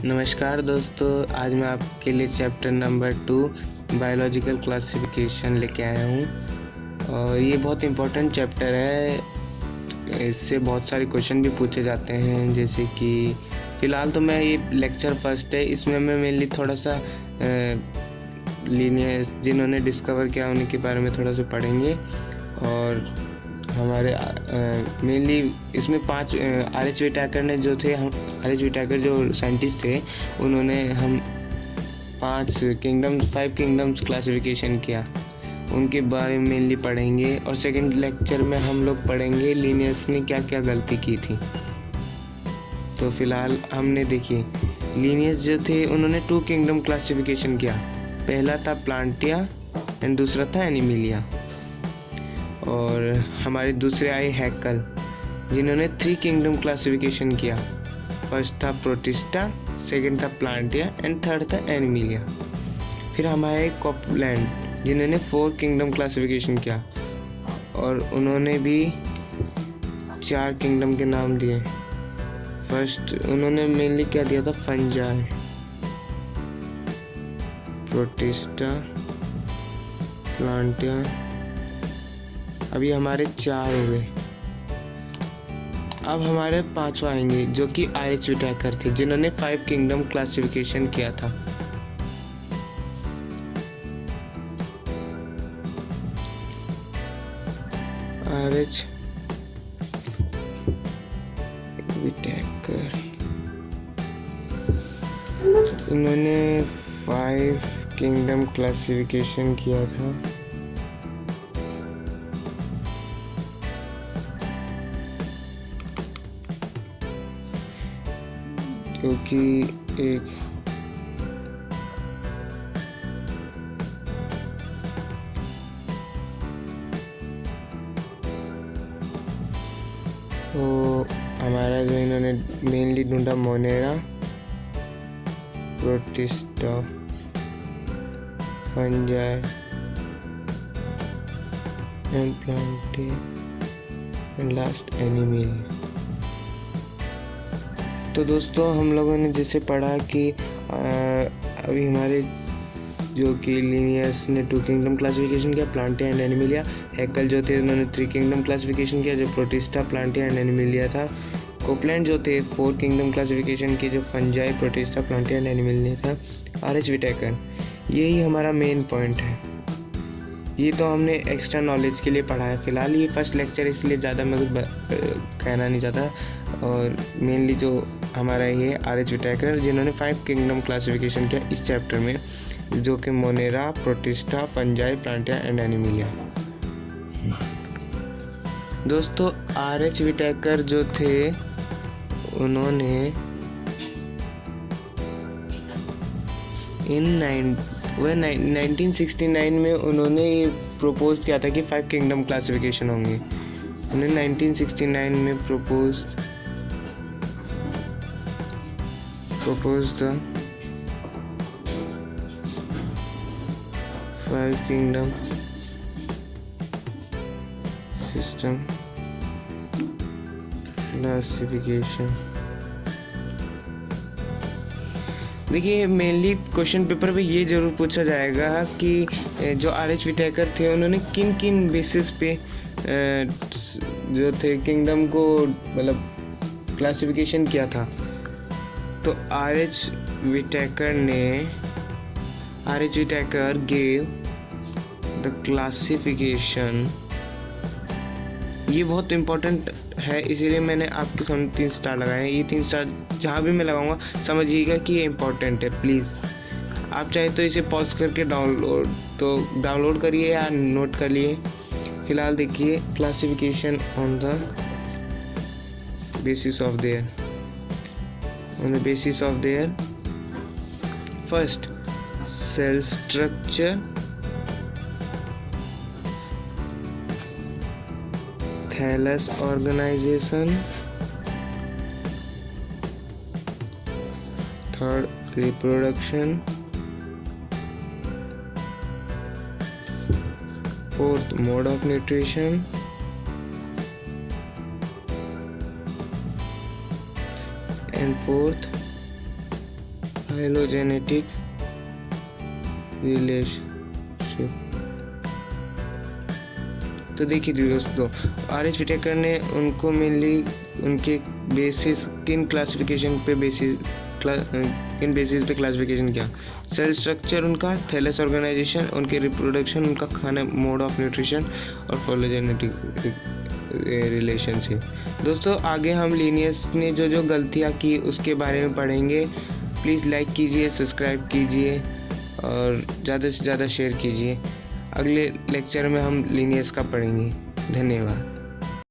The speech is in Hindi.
नमस्कार दोस्तों, आज मैं आपके लिए चैप्टर नंबर 2 बायोलॉजिकल क्लासिफिकेशन लेके आया हूँ। और ये बहुत इम्पोर्टेंट चैप्टर है। इससे बहुत सारे क्वेश्चन भी पूछे जाते हैं। जैसे कि फ़िलहाल तो मैं ये लेक्चर फर्स्ट है, इसमें मैं मेनली थोड़ा सा लीनियस जिन्होंने डिस्कवर किया उन्हीं के बारे में थोड़ा सा पढ़ेंगे। और हमारे मेनली इसमें 5 आर.एच. व्हिटेकर ने जो थे, हम आर.एच. व्हिटेकर जो साइंटिस्ट थे, उन्होंने हम 5 किंगडम्स क्लासिफिकेशन किया, उनके बारे में मेनली पढ़ेंगे। और सेकंड लेक्चर में हम लोग पढ़ेंगे लिनियस ने क्या क्या गलती की थी। तो फिलहाल हमने देखिए लिनियस जो थे उन्होंने 2 किंगडम क्लासिफिकेशन किया। पहला था प्लांटिया एंड दूसरा था एनिमिलिया। और हमारे दूसरे आए हैकल, जिन्होंने 3 किंगडम क्लासिफिकेशन किया। फर्स्ट था प्रोटिस्टा, सेकंड था प्लांटिया एंड थर्ड था एनिमिलिया। फिर हमारे कॉपलैंड, जिन्होंने 4 किंगडम क्लासिफिकेशन किया और उन्होंने भी 4 किंगडम के नाम दिए। फर्स्ट उन्होंने मेनली क्या दिया था, फंजाई, प्रोटिस्टा, प्लांटिया। अभी हमारे 4 हो गए। अब हमारे 5वां आएंगे जो कि आर.एच. व्हिटेकर थे, जिन्होंने 5 किंगडम क्लासिफिकेशन किया था। आर.एच. व्हिटेकर इन्होंने 5 किंगडम क्लासिफिकेशन किया था। क्योंकि एक तो हमारा जो इन्होंने मेनली ढूंढा Monera, Protista, Fungi and Plantae and last Animalia. तो दोस्तों हम लोगों ने जैसे पढ़ा कि अभी हमारे जो कि लिनियस ने 2 किंगडम क्लासिफिकेशन किया, प्लांटिया एंड एनिमिलिया। हैकल जो थे उन्होंने 3 किंगडम क्लासिफिकेशन किया, जो प्रोटिस्टा, प्लांटिया एंड एनिमिलिया था। कोपलैंड जो थे 4 किंगडम क्लासिफिकेशन किए, जो फंजाई, प्रोटिस्टा, प्लांटिया एंड एनिमिलिया था। आर.एच. व्हिटेकर, यही हमारा मेन पॉइंट है। ये तो हमने एक्स्ट्रा नॉलेज के लिए पढ़ा है। फिलहाल ये फर्स्ट लेक्चर, इसलिए ज़्यादा मैं कुछ कहना नहीं चाहता। और मेनली जो हमारा ये आर.एच. व्हिटेकर, जिन्होंने 5 किंगडम क्लासिफिकेशन किया इस चैप्टर में, जो कि Monera, Protista, Fungi, Plantae and Animalia. दोस्तों आर.एच. व्हिटेकर जो थे उन्होंने 1969 में उन्होंने प्रपोज किया था कि 5 किंगडम क्लासिफिकेशन होंगे। उन्होंने 1969 में प्रपोज था 5 किंगडम सिस्टम क्लासिफिकेशन। देखिए मेनली क्वेश्चन पेपर पे ये ज़रूर पूछा जाएगा कि जो आर.एच. व्हिटेकर थे उन्होंने किन किन बेसिस पे जो थे किंगडम को मतलब क्लासिफिकेशन किया था। तो R H. Whittaker gave the classification. ये बहुत इम्पोर्टेंट है, इसीलिए मैंने आपके सामने 3 स्टार लगाए हैं। ये 3 स्टार जहाँ भी मैं लगाऊंगा समझिएगा कि ये इम्पोर्टेंट है। प्लीज़ आप चाहे तो इसे पॉज करके डाउनलोड करिए या नोट कर लिए। फिलहाल देखिए classification on the basis of their first cell structure, thallus organisation, third reproduction, fourth mode of nutrition, and fourth phylogenetic relationship. तो देखिए दोस्तों, आर.एच. व्हिटेकर ने उनको मेनली उनके बेसिस किन बेसिस पे क्लासिफिकेशन किया। सेल स्ट्रक्चर उनका, थैलेस ऑर्गेनाइजेशन, उनके रिप्रोडक्शन, उनका खाना, मोड ऑफ न्यूट्रिशन और फाइलोजेनेटिक रिलेशनशिप। दोस्तों आगे हम लीनियस ने जो जो गलतियाँ की उसके बारे में पढ़ेंगे। प्लीज़ लाइक कीजिए, सब्सक्राइब कीजिए और ज़्यादा से ज़्यादा शेयर कीजिए। अगले लेक्चर में हम लीनियस का पढ़ेंगे। धन्यवाद।